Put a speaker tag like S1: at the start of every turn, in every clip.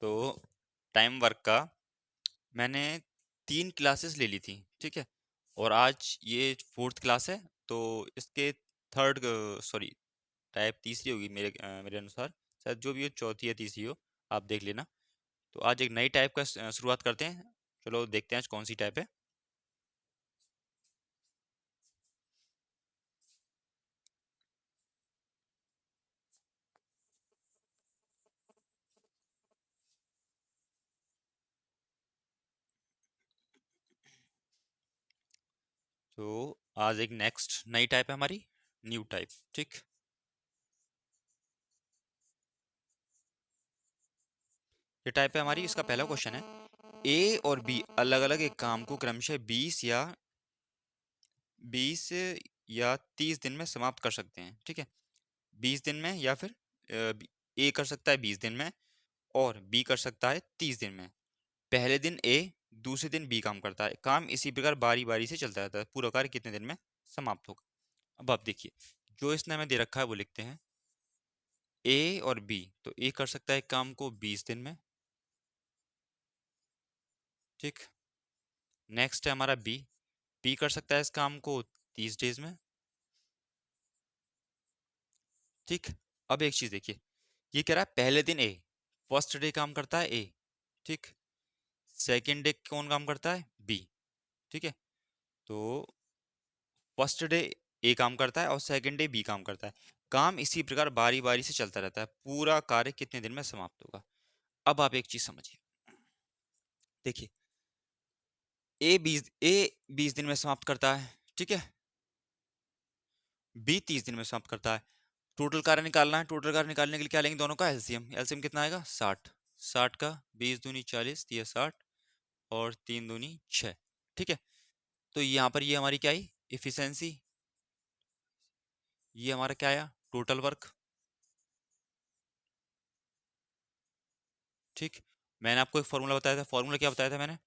S1: तो time work का मैंने 3 क्लासेस ले ली थी, ठीक है। और आज ये 4th क्लास है, तो इसके थर्ड सॉरी टाइप तीसरी होगी मेरे अनुसार। शायद जो भी हो, चौथी या तीसरी हो, आप देख लेना। तो आज एक नई टाइप का शुरुआत करते हैं। चलो देखते हैं आज कौन सी टाइप है। तो आज एक नेक्स्ट नई टाइप है हमारी, न्यू टाइप, ठीक। ये टाइप है हमारी। इसका पहला क्वेश्चन है, ए और बी अलग अलग एक काम को क्रमशः 20 या 30 दिन में समाप्त कर सकते हैं, ठीक है। 20 दिन में, या फिर ए कर सकता है 20 दिन में और बी कर सकता है 30 दिन में। पहले दिन ए, दूसरे दिन बी काम करता है। काम इसी प्रकार बारी बारी से चलता रहता है। पूरा कार्य कितने दिन में समाप्त होगा? अब आप देखिए, जो इसने हमें दे रखा है वो लिखते हैं। ए और बी, तो ए कर सकता है काम को 20 दिन में, ठीक। नेक्स्ट है हमारा बी। बी कर सकता है इस काम को 30 डेज में, ठीक। अब एक चीज देखिए, ये कह रहा है पहले दिन ए, फर्स्ट डे काम करता है ए, ठीक। सेकेंड डे कौन काम करता है? बी, ठीक है। तो फर्स्ट डे ए काम करता है और सेकेंड डे बी काम करता है। काम इसी प्रकार बारी बारी से चलता रहता है। पूरा कार्य कितने दिन में समाप्त होगा? अब आप एक चीज समझिए, देखिए, ए 20 दिन में समाप्त करता है, ठीक है। बी 30 दिन में समाप्त करता है। टोटल कार्य निकालना है। टोटल कार्य निकालने के लिए क्या लेंगे? दोनों का एलसीएम। एलसीएम कितना आएगा? 60। 60 का 20 दूनी 40, ये 60 और 3 दूनी 6, ठीक है। तो यहाँ पर ये हमारी क्या आई? इफिशियंसी। ये हमारा क्या आया? टोटल वर्क, ठीक। मैंने आपको एक फॉर्मूला बताया था। फॉर्मूला क्या बताया था मैंने?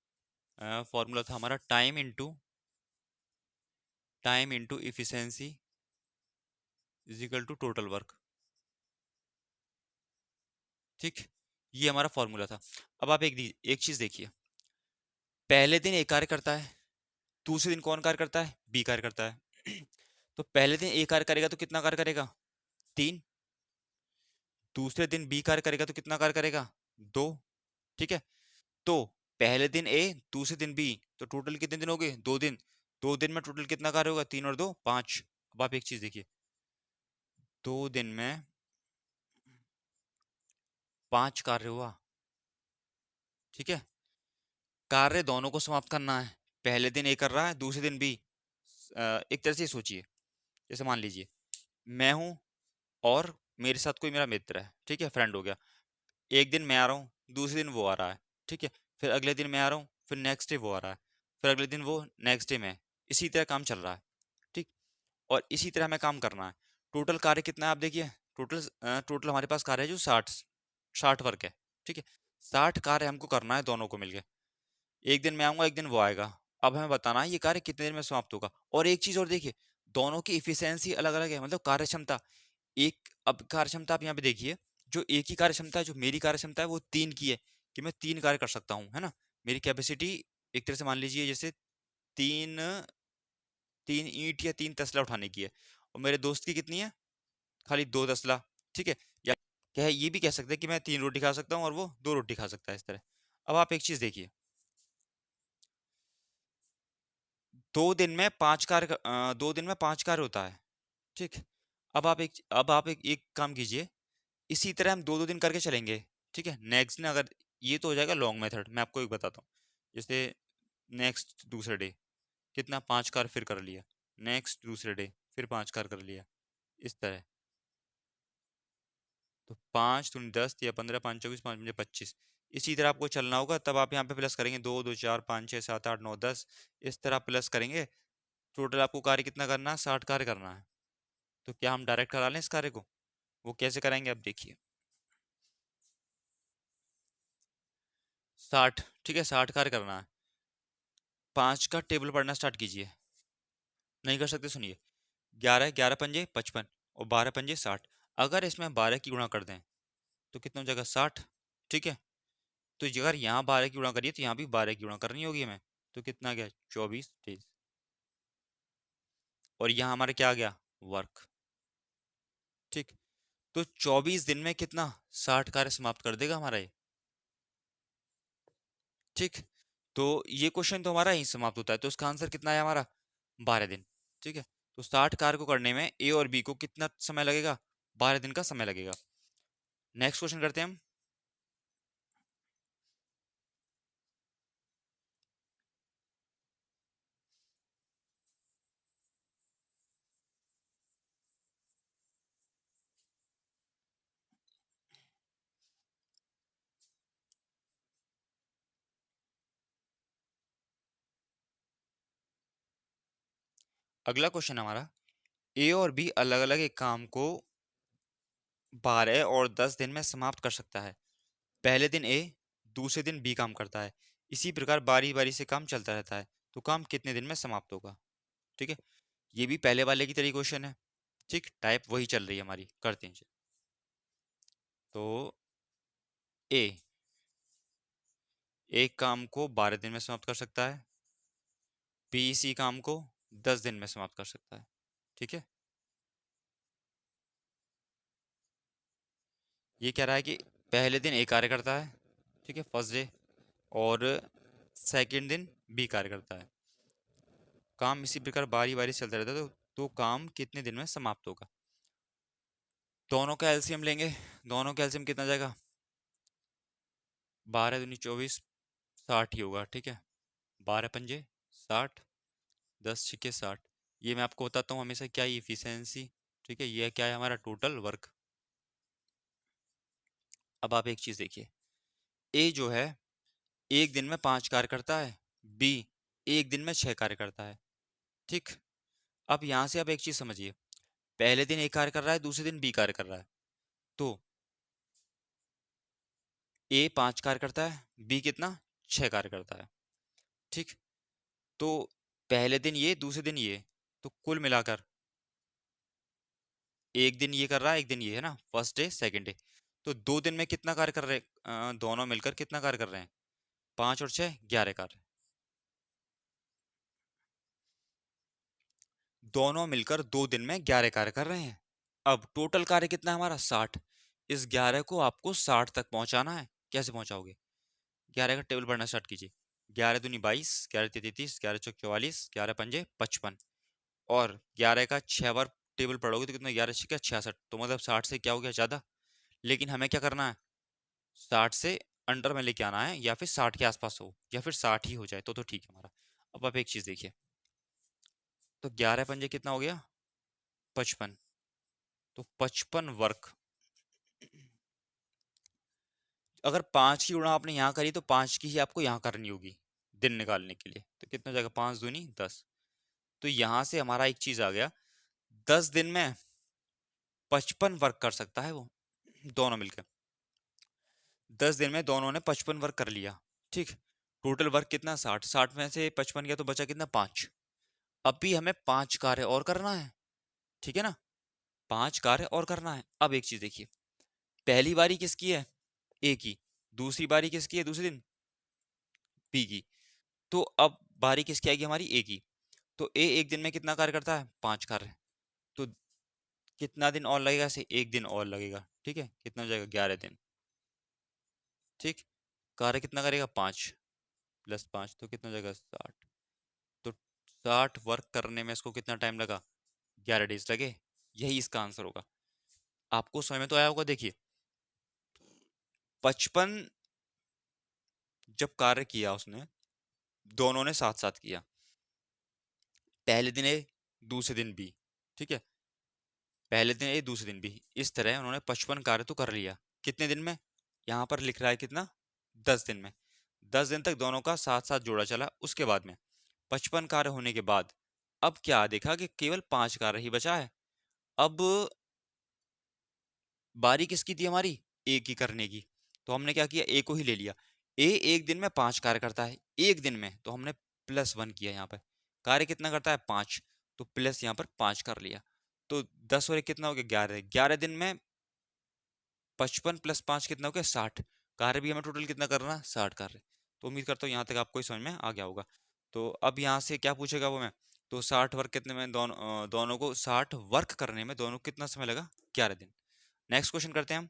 S1: फॉर्मूला था हमारा time into efficiency is equal to total work, ठीक। ये हमारा फॉर्मूला था। अब आप एक चीज देखिए, पहले दिन ए कार्य करता है, दूसरे दिन कौन कार्य करता है? बी कार्य करता है। तो पहले दिन ए कार्य करेगा तो कितना कार्य करेगा? 3। दूसरे दिन बी कार्य करेगा तो कितना कार्य करेगा? 2, ठीक है। तो पहले दिन ए, दूसरे दिन बी, तो टोटल कितने दिन हो गए? 2 दिन। 2 दिन में टोटल कितना कार्य होगा? 3 और 2 5। अब आप एक चीज देखिए, 2 दिन में 5 कार्य हुआ, ठीक है। कार्य दोनों को समाप्त करना है। पहले दिन ए कर रहा है, दूसरे दिन बी। एक तरह से सोचिए, जैसे मान लीजिए मैं हूं और मेरे साथ कोई मेरा मित्र है, ठीक है, फ्रेंड हो गया। एक दिन मैं आ रहा हूँ, दूसरे दिन वो आ रहा है, ठीक है। फिर अगले दिन मैं आ रहा हूँ, फिर नेक्स्ट डे वो आ रहा है, फिर अगले दिन वो, नेक्स्ट डे मैं। इसी तरह काम चल रहा है, ठीक। और इसी तरह हमें काम करना है। टोटल कार्य कितना है आप देखिए। टोटल हमारे पास कार्य है जो 60 वर्क है, ठीक है। 60 कार्य हमको करना है दोनों को मिलके। एक दिन मैं आऊंगा, एक दिन वो आएगा। अब हमें बताना है ये कार्य कितने देर में समाप्त होगा। और एक चीज और देखिए, दोनों की इफिशियंसी अलग अलग है, मतलब कार्य क्षमता। एक, अब कार्य क्षमता आप यहाँ पे देखिए, जो एक ही कार्य क्षमता है, जो मेरी कार्य क्षमता है वो 3 की है, कि मैं 3 कार्य कर सकता हूँ, है ना। मेरी कैपेसिटी एक तरह से मान लीजिए जैसे तीन 3 ईंट या 3 तसला उठाने की है। और मेरे दोस्त की कितनी है? खाली 2 तसला, ठीक है। या क्या है, ये भी कह सकते हैं कि मैं 3 रोटी खा सकता हूँ और वो 2 रोटी खा सकता है, इस तरह। अब आप एक चीज देखिए, 2 दिन में 5 कार्य होता है, ठीक। अब आप एक काम कीजिए, इसी तरह हम 2-2 दिन करके चलेंगे, ठीक है। नेक्स्ट दिन अगर, ये तो हो जाएगा लॉन्ग मेथड। मैं आपको एक बताता हूँ, जैसे नेक्स्ट दूसरे डे कितना 5 कार्य फिर कर लिया, नेक्स्ट दूसरे डे फिर 5 कार्य कर लिया, इस तरह। तो 5 दूनी 10 या 15, 5 24, 5 पंजे 25। इसी तरह आपको चलना होगा। तब आप यहाँ पे प्लस करेंगे, 2 2 4 5 6 7 8 9 10, इस तरह प्लस करेंगे। टोटल आपको कार्य कितना करना है? 60 कार्य करना है। तो क्या हम डायरेक्ट करा लें इस कार्य को? वो कैसे कराएंगे आप देखिए। 60, ठीक है, 60 कार्य करना है। 5 का टेबल पढ़ना स्टार्ट कीजिए। नहीं कर सकते, सुनिए। 11, 11 पंजे 55 और 12 पंजे 60। अगर इसमें 12 की गुणा कर दें तो कितना हो जाएगा? 60, ठीक है। तो अगर यहाँ 12 की गुणा करिए तो यहाँ भी 12 की गुणा करनी होगी हमें। तो कितना गया, 24 डेज। और यहाँ हमारा क्या आ गया, वर्क। ठीक, तो 24 दिन में कितना, 60 कार्य समाप्त कर देगा हमारा ये। ठीक, तो ये क्वेश्चन तो हमारा यहीं समाप्त होता है, तो इसका आंसर कितना है हमारा, 12 दिन। ठीक है, तो 60 कार्य को करने में ए और बी को कितना समय लगेगा, 12 दिन का समय लगेगा। नेक्स्ट क्वेश्चन करते हैं हम। अगला क्वेश्चन हमारा, ए और बी अलग अलग एक काम को 12 और 10 दिन में समाप्त कर सकता है। पहले दिन ए, दूसरे दिन बी काम करता है, इसी प्रकार बारी बारी से काम चलता रहता है, तो काम कितने दिन में समाप्त होगा। ठीक है, ये भी पहले वाले की तरह क्वेश्चन है। ठीक, टाइप वही चल रही है हमारी, करते हैं इसे। तो ए एक काम को 12 दिन में समाप्त कर सकता है, बी इसी काम को 10 दिन में समाप्त कर सकता है। ठीक है, ये कह रहा है कि पहले दिन ए कार्य करता है, ठीक है, फर्स्ट डे, और सेकंड दिन बी कार्य करता है, काम इसी प्रकार बारी बारी चलता रहता है, तो काम कितने दिन में समाप्त होगा। दोनों का एलसीएम लेंगे, दोनों का एलसीएम कितना जाएगा, 12 दूनी 24, 60 ही होगा। ठीक है, 12 पंजे 60, 10 छिके 60। ये मैं आपको बताता हूँ हमेशा क्या, ये इफिशियंसी। ठीक है, ये क्या है हमारा टोटल वर्क। अब आप एक चीज देखिए, ए जो है एक दिन में 5 कार्य करता है, बी एक दिन में 6 कार्य करता है। ठीक, अब यहां से आप एक चीज समझिए, पहले दिन ए कार्य कर रहा है, दूसरे दिन बी कार्य कर रहा है, तो ए 5 कार्य करता है, बी कितना, 6 कार्य करता है। ठीक, तो पहले दिन ये, दूसरे दिन ये, तो कुल मिलाकर एक दिन ये कर रहा है, एक दिन ये, है ना, फर्स्ट डे सेकंड डे, तो 2 दिन में कितना कार्य कर रहे हैं, दोनों मिलकर कितना कार्य कर रहे हैं, 5 और 6 11 कार्य। दोनों मिलकर 2 दिन में 11 कार्य कर रहे हैं। अब टोटल कार्य कितना है हमारा, 60। इस 11 को आपको 60 तक पहुंचाना है, कैसे पहुंचाओगे, 11 का टेबल पढ़ना स्टार्ट कीजिए। 11 दूनी 22, 11 तिया 33, 11 चौक 44, 11 पंजे 55, और 11 का 6 बार टेबल पढ़ोगे तो कितना, 11 छिका 66, तो मतलब 60 से क्या हो गया ज्यादा। लेकिन हमें क्या करना है, 60 से अंडर में लेके आना है, या फिर 60 के आसपास हो, या फिर 60 ही हो जाए तो ठीक है हमारा। अब आप एक चीज देखिए, तो 11 पंजे कितना हो गया, 55, तो 55 वर्क। अगर 5 की गुणा आपने यहाँ करी तो 5 की ही आपको यहाँ करनी होगी दिन निकालने के लिए, तो कितना जाएगा, 5 दूनी 10। तो यहाँ से हमारा एक चीज आ गया, 10 दिन में 55 वर्क कर सकता है वो, दोनों मिलकर। 10 दिन में दोनों ने 55 वर्क कर लिया। ठीक, टोटल वर्क कितना, 60, 60 में से 55 गया तो बचा कितना, 5। अब भी हमें 5 कार्य और करना है। ठीक है ना, 5 कार्य और करना है। अब एक चीज देखिए, पहली बारी किसकी है, ए की, दूसरी बारी किसकी है, दूसरे दिन बी की, तो अब बारी किसकी आएगी हमारी, ए की। तो ए एक दिन में कितना कार्य करता है, 5 कार्य, तो कितना दिन और लगेगा, ऐसे एक दिन और लगेगा। ठीक है, कितना हो जाएगा, 11 दिन। ठीक, कार्य कितना करेगा, 5 + 5, तो कितना हो जाएगा, 60। तो 60 वर्क करने में इसको कितना टाइम लगा, 11 डेज लगे। यही इसका आंसर होगा। आपको समझ में तो आया होगा। देखिए, 55 जब कार्य किया उसने, दोनों ने साथ साथ किया, पहले दिन ए, दूसरे दिन बी। ठीक है, पहले दिन ए, दूसरे दिन बी, इस तरह उन्होंने 55 कार्य तो कर लिया। कितने दिन में, यहाँ पर लिख रहा है कितना, 10 दिन में। 10 दिन तक दोनों का साथ साथ जोड़ा चला। उसके बाद में 55 कार्य होने के बाद अब क्या देखा कि केवल 5 कार्य ही बचा है। अब बारी किसकी थी हमारी, ए की करने की, तो हमने क्या किया, ए को ही ले लिया। ए एक दिन में 5 कार्य करता है, एक दिन में, तो हमने +1 किया यहाँ पे। कार्य कितना करता है, 5, तो प्लस यहाँ पर 5 कर लिया। तो 10 और 1 कितना हो गया, 11। 11 दिन में 55 + 5 कितना हो गया, 60। कार्य भी हमें टोटल कितना करना है, 60 कार्य। तो उम्मीद करता हूँ यहाँ तक आपको समझ में आ गया होगा। तो अब यहाँ से क्या पूछेगा वो मैं, तो 60 वर्क कितने में, दोनों को 60 वर्क करने में दोनों को कितना समय लगा, 11 दिन। नेक्स्ट क्वेश्चन करते हैं हम।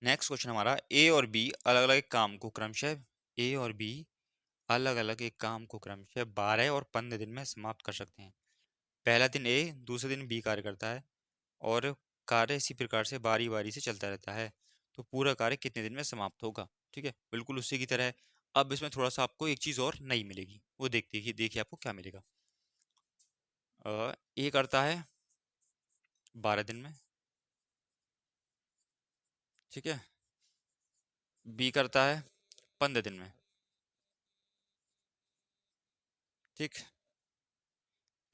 S1: नेक्स्ट क्वेश्चन हमारा, ए और बी अलग अलग एक काम को क्रमशः, ए और बी अलग अलग एक काम को क्रमशः 12 और 15 दिन में समाप्त कर सकते हैं। पहला दिन ए, दूसरे दिन बी कार्य करता है, और कार्य इसी प्रकार से बारी बारी से चलता रहता है। तो पूरा कार्य कितने दिन में समाप्त होगा। ठीक है, बिल्कुल उसी की तरह है। अब इसमें थोड़ा सा आपको एक चीज और नई मिलेगी, वो देखते ही देखिए आपको क्या मिलेगा। ए करता है 12 दिन में, ठीक है, बी करता है 15 दिन में, ठीक।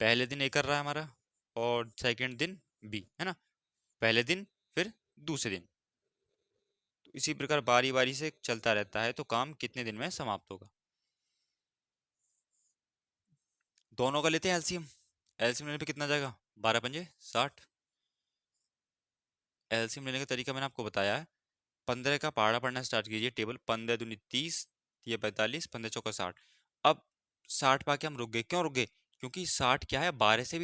S1: पहले दिन ए कर रहा है हमारा, और सेकंड दिन बी, है ना। पहले दिन, फिर दूसरे दिन, तो इसी प्रकार बारी बारी से चलता रहता है, तो काम कितने दिन में समाप्त होगा। दोनों का लेते हैं एलसीएम। एलसीएम लेने पे कितना जाएगा, 12×5 = 60। एलसीएम लेने का तरीका मैंने आपको बताया है। 15 का पहाड़ा पढ़ना स्टार्ट कीजिए, टेबल 15 दूनी 30, ये 45, 15×4 = 60। अब 60 पाके हम रुक गए, क्यों रुक गए, क्योंकि 60 क्या है, 12 से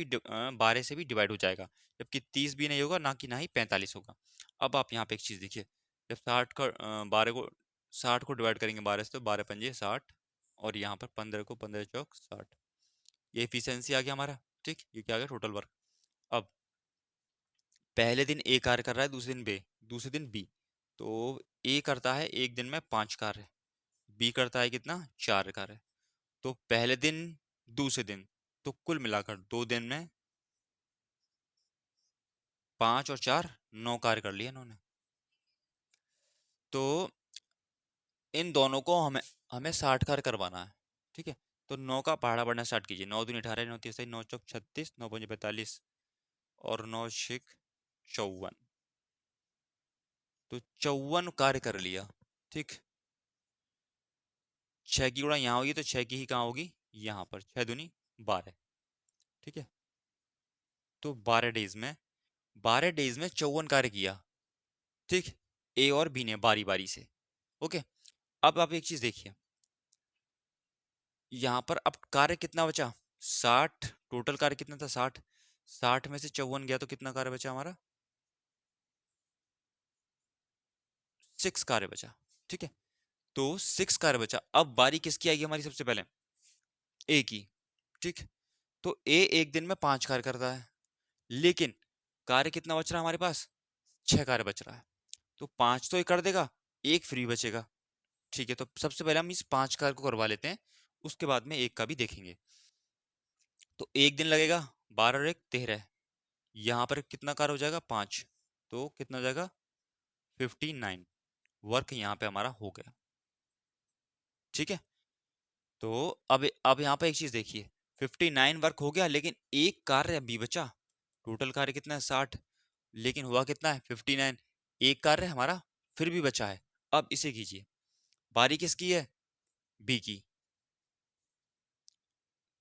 S1: भी डिवाइड हो जाएगा, जबकि 30 भी नहीं होगा, ना कि ना ही 45 होगा। अब आप यहाँ पे एक चीज देखिए, जब 60 का 12 को 60 को डिवाइड करेंगे 12 से, तो 12×5 = 60, और यहाँ पर 15 को 15×4 = 60। ये एफिशिएंसी आ गया हमारा। ठीक, ये क्या आ गया, टोटल वर्क। अब पहले दिन ए कार्य कर रहा है, दूसरे दिन बी, दूसरे दिन बी। तो ए करता है एक दिन में 5 कार्य, बी करता है कितना, 4 कार्य। तो पहले दिन, दूसरे दिन, तो कुल मिलाकर 2 दिन में 5 और 4 9 कार्य कर लिए इन्होंने। तो इन दोनों को हमें हमें 60 कार्य करवाना है। ठीक है, तो 9 का पहाड़ा बढ़ना स्टार्ट कीजिए, 9 दूनी 18, 9 तीस 9 चौक 36, 9 पंजे 45, और 9 6 54। तो 54 कार्य कर लिया। ठीक, 6 की गुणा यहाँ होगी, तो 6 की ही कहाँ होगी, यहाँ पर, 6 दूनी 12। ठीक है, तो 12 डेज में 54 कार्य किया। ठीक, ए और बी ने बारी बारी से। ओके, अब आप एक चीज देखिए, यहाँ पर अब कार्य कितना बचा, 60। टोटल कार्य कितना था, 60। 60 में से 54 गया, तो कितना कार्य बचा हमारा, 6 कार्य बचा। ठीक है, तो 6 कार्य बचा। अब बारी किसकी आएगी हमारी, सबसे पहले ए की। ठीक, तो ए एक दिन में 5 कार्य करता है, लेकिन कार्य कितना बच रहा है हमारे पास, 6 कार्य बच रहा है। तो 5 तो ये कर देगा, एक फ्री बचेगा। ठीक है, तो सबसे पहले हम इस 5 कार्य को करवा लेते हैं, उसके बाद में एक का भी देखेंगे। तो एक दिन लगेगा, 12 और 1 13, यहाँ पर कितना कार्य हो जाएगा, 5, तो कितना हो जाएगा, 59 वर्क यहाँ पे हमारा हो गया। ठीक है, तो अब यहाँ पे एक चीज देखिए, 59 वर्क हो गया, लेकिन एक कार्य अभी बचा। टोटल कार्य कितना है, 60, लेकिन हुआ कितना है, 59। एक कार्य हमारा फिर भी बचा है। अब इसे कीजिए, बारी किसकी है, बी की।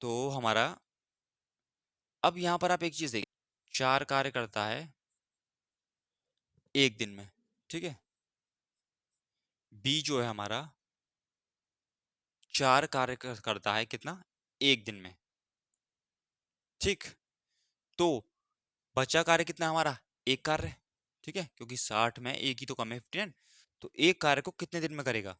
S1: तो हमारा, अब यहाँ पर आप एक चीज देखिए, 4 कार्य करता है एक दिन में। ठीक है, बी जो है हमारा 4 कार्य करता है कितना, एक दिन में। ठीक, तो बचा कार्य कितना हमारा, एक कार्य। ठीक है, क्योंकि 60 में एक ही तो कम है, 59। तो एक कार्य को कितने दिन में करेगा,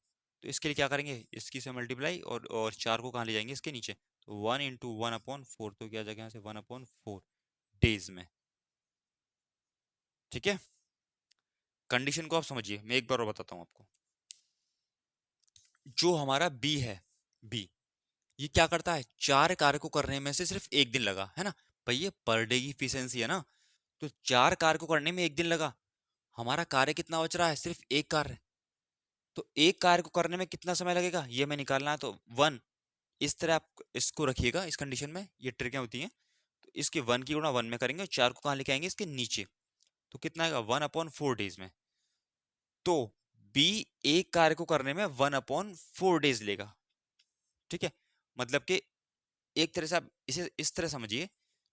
S1: तो इसके लिए क्या करेंगे, इसकी से मल्टीप्लाई, और 4 को कहाँ ले जाएंगे, इसके नीचे। तो 1 × 1/4, तो क्या जाएगा यहाँ से, 1/4 डेज में। ठीक है, कंडीशन को आप समझिए, मैं एक बार और बताता हूँ आपको। जो हमारा बी है, बी, ये क्या करता है, 4 कार्य को करने में से सिर्फ एक दिन लगा, है ना। भाई ये पर डे की इफिशियंसी है ना, तो 4 कार्य को करने में एक दिन लगा, हमारा कार्य कितना बच रहा है, सिर्फ एक कार्य। तो एक कार्य को करने में कितना समय लगेगा ये हमें निकालना है। तो 1, इस तरह आप इसको रखिएगा इस कंडीशन में, ये ट्रिकें होती हैं। तो इसके 1 की गुणा 1 में करेंगे और 4 को कहाँ लेके आएंगे, इसके नीचे। तो कितना आएगा 1/4 डेज में। तो बी एक कार्य को करने में 1/4 डेज लेगा। ठीक है, मतलब कि एक तरह से आप इसे इस तरह समझिए,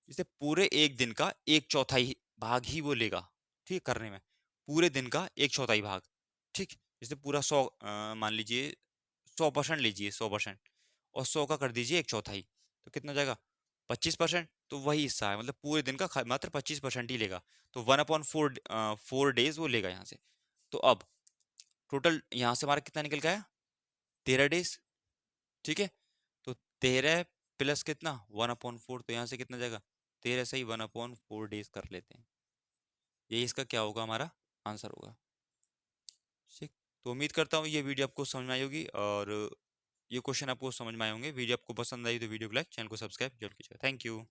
S1: जैसे पूरे एक दिन का एक चौथाई भाग ही वो लेगा। ठीक है, करने में पूरे दिन का एक चौथाई भाग। ठीक, जैसे पूरा 100 मान लीजिए 100% लीजिए, 100%, और 100 का कर दीजिए एक चौथाई, तो कितना हो जाएगा 25%। तो वही हिस्सा है, मतलब पूरे दिन का मात्र 25% ही लेगा। तो 1/4 डेज वो लेगा यहाँ से। तो अब टोटल यहाँ से हमारा कितना निकल गया, 13 डेज। ठीक है, तो 13 प्लस कितना 1/4, तो यहाँ से कितना जाएगा 13 से ही 1/4 डेज कर लेते हैं। यही इसका क्या होगा, हमारा आंसर होगा। ठीक, तो उम्मीद करता हूँ ये वीडियो आपको समझ में आई होगी, और ये क्वेश्चन आपको समझ में आए होंगे। वीडियो आपको पसंद आई तो वीडियो को लाइक, चैनल को सब्सक्राइब जरूर कीजिएगा। Thank you.